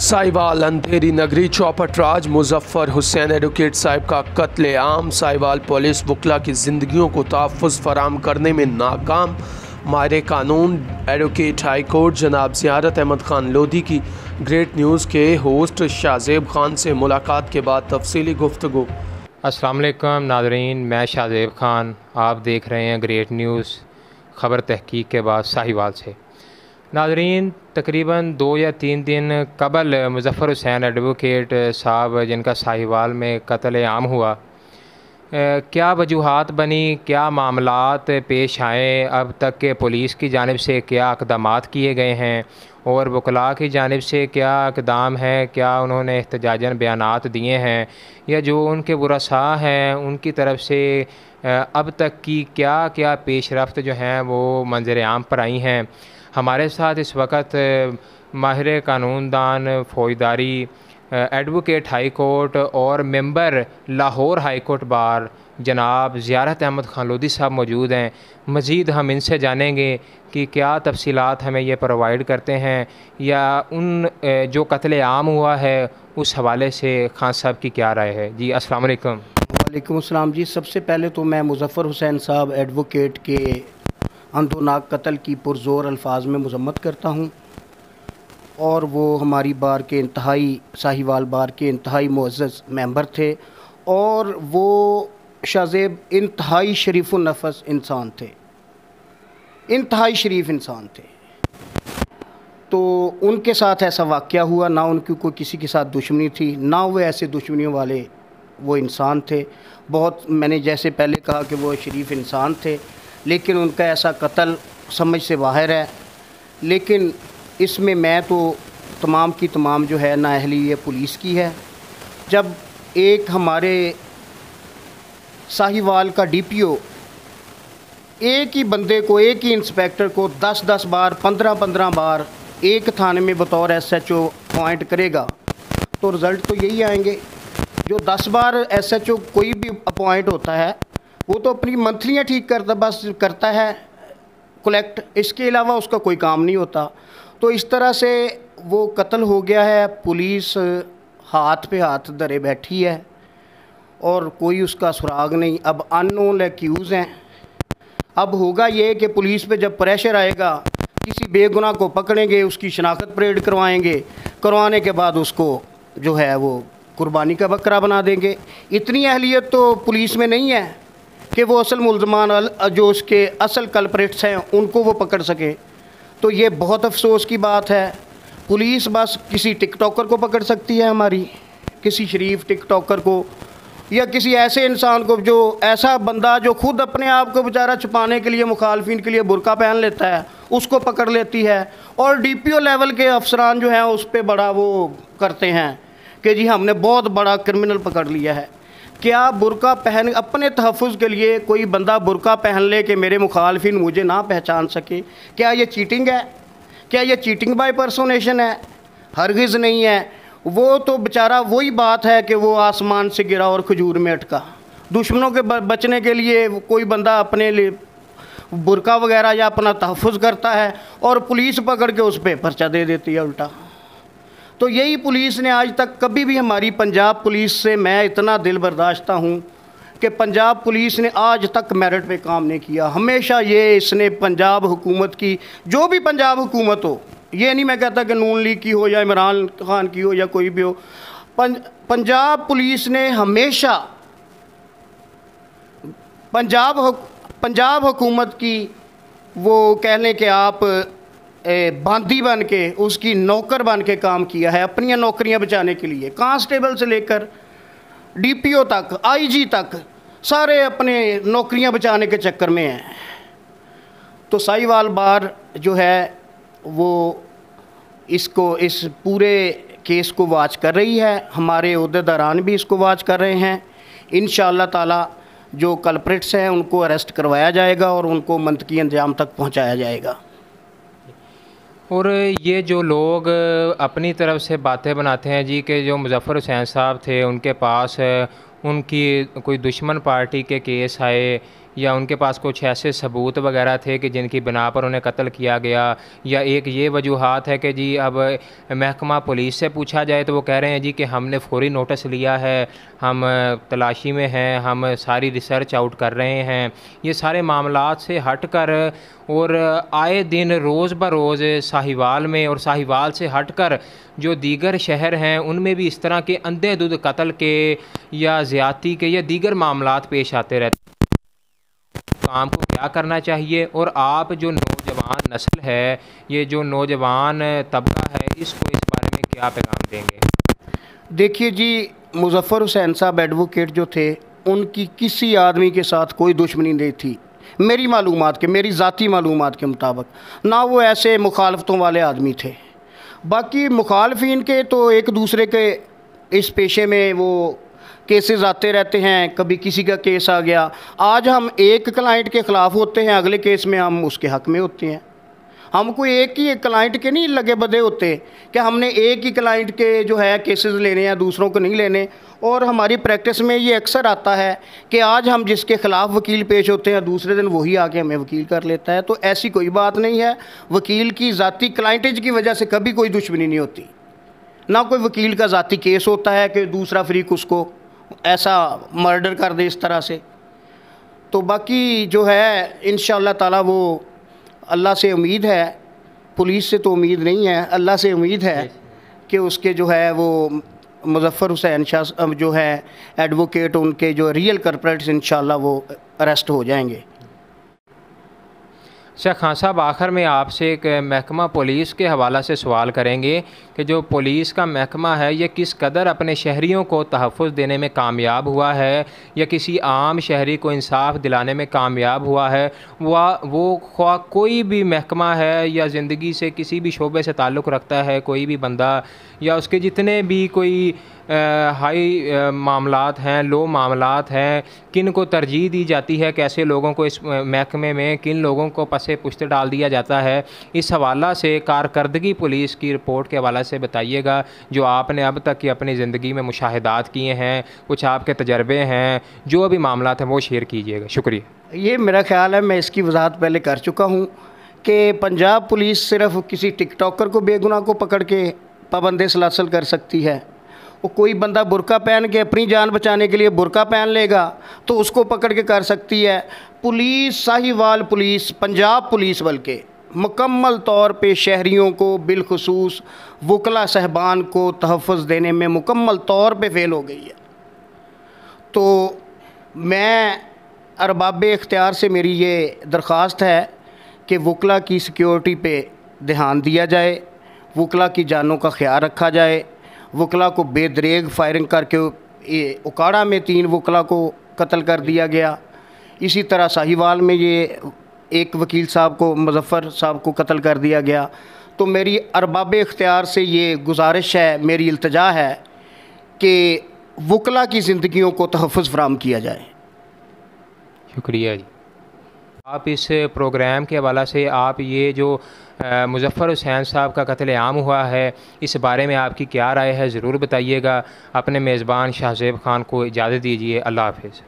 साहिवाल अंधेरी नगरी चौपट राज मुजफ्फर हुसैन एडवोकेट साहब का कत्ले आम। साहिवाल पुलिस वकला की ज़िंदगियों को तहफ़्फ़ुज़ फराम करने में नाकाम। माहिर कानून एडवोकेट हाई कोर्ट जनाब ज़ियारत अहमद ख़ान लोधी की ग्रेट न्यूज़ के होस्ट शाहज़ेब ख़ान से मुलाकात के बाद तफसीली गुफ्तगू। अस्सलाम वालेकुम नाज़रीन, मैं शाहज़ेब ख़ान, आप देख रहे हैं ग्रेट न्यूज़ ख़बर तहकीक के बाद साहिवाल से। नाज़रीन, तकरीबन 2 या 3 दिन कबल मुजफ्फर हुसैन एडवोकेट साहब जिनका साहिवाल में कत्ल आम हुआ, क्या वजूहात बनी, क्या मामलात पेश आए, अब तक के पुलिस की जानिब से क्या इक़दामात किए गए हैं और वकला की जानिब से क्या इक़दाम है, क्या उन्होंने एहतजाजन बयानात दिए हैं या जो उनके वरसा हैं उनकी तरफ से अब तक की क्या क्या पेश रफ्त जो हैं वो मंजर आम पर आई हैं। हमारे साथ इस वक्त माहिर कानूनदान फ़ौजदारी एडवोकेट हाई कोर्ट और member Lahore high court bar जनाब ज़ियारत अहमद ख़ान लोधी साहब मौजूद हैं। मज़ीद हम इनसे जानेंगे कि क्या तफसीलात हमें ये प्रोवाइड करते हैं या उन जो कत्ले आम हुआ है उस हवाले से ख़ान साहब की क्या राय है। जी अस्सलाम वालेकुम। वालेकुम अस्सलाम जी। सबसे पहले तो मैं मुजफ्फर हुसैन साहब एडवोकेट के अंधोनाक कत्ल की पुरज़ोर अल्फाज में मज़म्मत करता हूँ और वो हमारी बार के इंतहाई साहिवाल बार के इंतहाई मुअज़्ज़ज़ मेंबर थे और वो शाहज़ेब इंतहाई शरीफ़ुन्नफ़स इंसान थे, इंतहाई शरीफ इंसान थे। तो उनके साथ ऐसा वाक़या हुआ, ना उनकी कोई किसी के साथ दुश्मनी थी, ना वो ऐसे दुश्मनियों वाले वो इंसान थे। बहुत मैंने जैसे पहले कहा कि वो शरीफ इंसान थे, लेकिन उनका ऐसा कत्ल समझ से बाहर है। लेकिन इसमें मैं तो तमाम की तमाम जो है नाअहली ये पुलिस की है। जब एक हमारे साहिवाल का डीपीओ एक ही बंदे को, एक ही इंस्पेक्टर को 10-10 बार 15-15 बार एक थाने में बतौर एसएचओ अपॉइंट करेगा तो रिज़ल्ट तो यही आएंगे। जो 10 बार एसएचओ कोई भी अपॉइंट होता है वो तो अपनी मंथलियाँ ठीक करता है कलेक्ट, इसके अलावा उसका कोई काम नहीं होता। तो इस तरह से वो कत्ल हो गया है, पुलिस हाथ पे हाथ धरे बैठी है और कोई उसका सुराग नहीं। अब अननोन एक्यूज़ हैं। अब होगा ये कि पुलिस पे जब प्रेशर आएगा, किसी बेगुनाह को पकड़ेंगे, उसकी शनाख्त परेड करवाएंगे, करवाने के बाद उसको जो है वो कुर्बानी का बकरा बना देंगे। इतनी अहलियत तो पुलिस में नहीं है कि वो असल मुल्ज़मान जो उसके असल कल्प्रिट्स हैं उनको वो पकड़ सके। तो ये बहुत अफसोस की बात है। पुलिस बस किसी टिकटॉकर को पकड़ सकती है, हमारी किसी शरीफ टिकटॉकर को या किसी ऐसे इंसान को, जो ऐसा बंदा जो खुद अपने आप को बेचारा छुपाने के लिए मुखालफिन के लिए बुर्का पहन लेता है, उसको पकड़ लेती है। और डीपीओ लेवल के अफसरान जो हैं उस पर बड़ा वो करते हैं कि जी हमने बहुत बड़ा क्रिमिनल पकड़ लिया है। क्या बुर्का पहन अपने तहफ़्फ़ुज़ के लिए कोई बंदा बुर्का पहन ले कि मेरे मुखालफिन मुझे ना पहचान सके? क्या ये चीटिंग है? क्या ये चीटिंग बाय पर्सोनेशन है? हरगिज़ नहीं है। वो तो बेचारा वही बात है कि वो आसमान से गिरा और खजूर में अटका। दुश्मनों के बचने के लिए कोई बंदा अपने लिए बुर्का वगैरह या अपना तहफ़्फ़ुज़ करता है और पुलिस पकड़ के उस पर पर्चा दे देती है उल्टा। तो यही पुलिस ने आज तक कभी भी, हमारी पंजाब पुलिस से मैं इतना दिल बर्दाश्ता हूँ कि पंजाब पुलिस ने आज तक मेरिट पे काम नहीं किया। हमेशा ये इसने पंजाब हुकूमत की, जो भी पंजाब हुकूमत हो, ये नहीं मैं कहता कि नून लीग की हो या इमरान खान की हो या कोई भी हो, पंजाब पुलिस ने हमेशा पंजाब हुकूमत की वो कह लें कि आप बांदी बन के, उसकी नौकर बन के काम किया है अपनी नौकरियां बचाने के लिए। कांस्टेबल से लेकर डीपीओ तक, आईजी तक, सारे अपने नौकरियां बचाने के चक्कर में हैं। तो साहिवाल बार जो है वो इस पूरे केस को वाच कर रही है। हमारे ओहदेदारान भी इसको वाच कर रहे हैं। इंशाअल्लाह ताला जो कल्प्रिट्स हैं उनको अरेस्ट करवाया जाएगा और उनको मंतकी अंजाम तक पहुँचाया जाएगा। और ये जो लोग अपनी तरफ से बातें बनाते हैं जी कि जो मुजफ्फर हुसैन साहब थे उनके पास उनकी कोई दुश्मन पार्टी के केस आए या उनके पास कुछ ऐसे सबूत वगैरह थे कि जिनकी बिना पर उन्हें कत्ल किया गया, या एक ये वजूहात है कि जी अब महकमा पुलिस से पूछा जाए तो वो कह रहे हैं जी कि हमने फौरी नोटिस लिया है, हम तलाशी में हैं, हम सारी रिसर्च आउट कर रहे हैं। ये सारे मामलात से हट कर और आए दिन रोज़ बरोज़ साहिवाल में और साहिवाल से हटकर जो दीगर शहर हैं उनमें भी इस तरह के अंधेधुंध कत्ल के या ज़्यादती के या दीगर मामलात पेश आते रहते हैं। काम को क्या करना चाहिए, और आप जो नौजवान नस्ल है, ये जो नौजवान तबका है, इसको इस बारे में क्या पैगाम देंगे? देखिए जी, मुज़फ़्फ़र हुसैन साहब एडवोकेट जो थे, उनकी किसी आदमी के साथ कोई दुश्मनी नहीं थी मेरी मालूमात के, मेरी ज़ाती मालूमात के मुताबिक। ना वो ऐसे मुखालफतों वाले आदमी थे। बाकी मुखालफिन के तो एक दूसरे के इस पेशे में वो केसेस आते रहते हैं, कभी किसी का केस आ गया। आज हम एक क्लाइंट के ख़िलाफ़ होते हैं, अगले केस में हम उसके हक़ में होते हैं। हम कोई एक ही क्लाइंट के नहीं लगे बदे होते कि हमने एक ही क्लाइंट के जो है केसेस लेने या दूसरों को नहीं लेने। और हमारी प्रैक्टिस में ये अक्सर आता है कि आज हम जिसके ख़िलाफ़ वकील पेश होते हैं, दूसरे दिन वही आके हमें वकील कर लेता है। तो ऐसी कोई बात नहीं है। वकील की ज़ाती क्लाइंटेज की वजह से कभी कोई दुश्मनी नहीं होती। ना कोई वकील का ज़ाती केस होता है कि दूसरा फ़रीक उसको ऐसा मर्डर कर दे इस तरह से। तो बाकी जो है इंशाअल्लाह ताला वो अल्लाह से उम्मीद है, पुलिस से तो उम्मीद नहीं है, अल्लाह से उम्मीद है कि उसके जो है वो मुज़फ़्फ़र हुसैन शाह जो है एडवोकेट, उनके जो रियल कल्प्रिट्स इंशाअल्लाह वो अरेस्ट हो जाएंगे। अच्छा खान साहब, आखिर में आपसे एक महकमा पुलिस के हवाला से सवाल करेंगे कि जो पुलिस का महकमा है ये किस कदर अपने शहरियों को तहफ़्फ़ुज़ देने में कामयाब हुआ है, या किसी आम शहरी को इंसाफ दिलाने में कामयाब हुआ है। वो ख्वाह कोई भी महकमा है या ज़िंदगी से किसी भी शोबे से ताल्लुक़ रखता है कोई भी बंदा, या उसके जितने भी कोई हाई मामलात हैं, लो मामलात हैं, किन को तरजीह दी जाती है, कैसे लोगों को इस महकमे में किन लोगों को पसे पुश्त डाल दिया जाता है, इस हवाला से कारकर्दगी पुलिस की रिपोर्ट के हवाला से बताइएगा जो आपने अब तक की अपनी ज़िंदगी में मुशाहिदात किए हैं, कुछ आपके तजर्बे हैं, जो भी मामलात हैं वो शेयर कीजिएगा। शुक्रिया। ये मेरा ख्याल है, मैं इसकी वजाहत पहले कर चुका हूँ कि पंजाब पुलिस सिर्फ़ किसी टिकटॉकर को बेगुनाह को पकड़ के पाबंद सलासल कर सकती है। वो कोई बंदा बुर्का पहन के अपनी जान बचाने के लिए बुर्का पहन लेगा तो उसको पकड़ के कर सकती है। Police, Sahiwal police, Punjab police बल्कि मुकम्मल तौर पे शहरियों को बिलखुसूस वकला साहबान को तहफ़्फ़ुज़ देने में मुकम्मल तौर पे फ़ेल हो गई है। तो मैं अरबाब इख्तियार से मेरी ये दरख्वास्त है कि वकला की सिक्योरिटी पे ध्यान दिया जाए, वकला की जानों का ख्याल रखा जाए। वकला को बेदरेग फायरिंग करके उकाड़ा में 3 वकला को कत्ल कर दिया गया। इसी तरह साहिवाल में ये एक वकील साहब को, मुज़फ़्फ़र साहब को कत्ल कर दिया गया। तो मेरी अरबाब इख्तियार से ये गुजारिश है, मेरी इल्तिजा है कि वकला की ज़िंदगियों को तहफ़्फ़ुज़ फराहम किया जाए। शुक्रिया जी। आप इस प्रोग्राम के हवाला से आप ये जो मुज़फ़्फ़र हुसैन साहब का कत्ल-ए-आम हुआ है, इस बारे में आपकी क्या राय है ज़रूर बताइएगा। अपने मेज़बान शाहज़ेब खान को इजाज़त दीजिए। अल्लाह हाफ़िज़।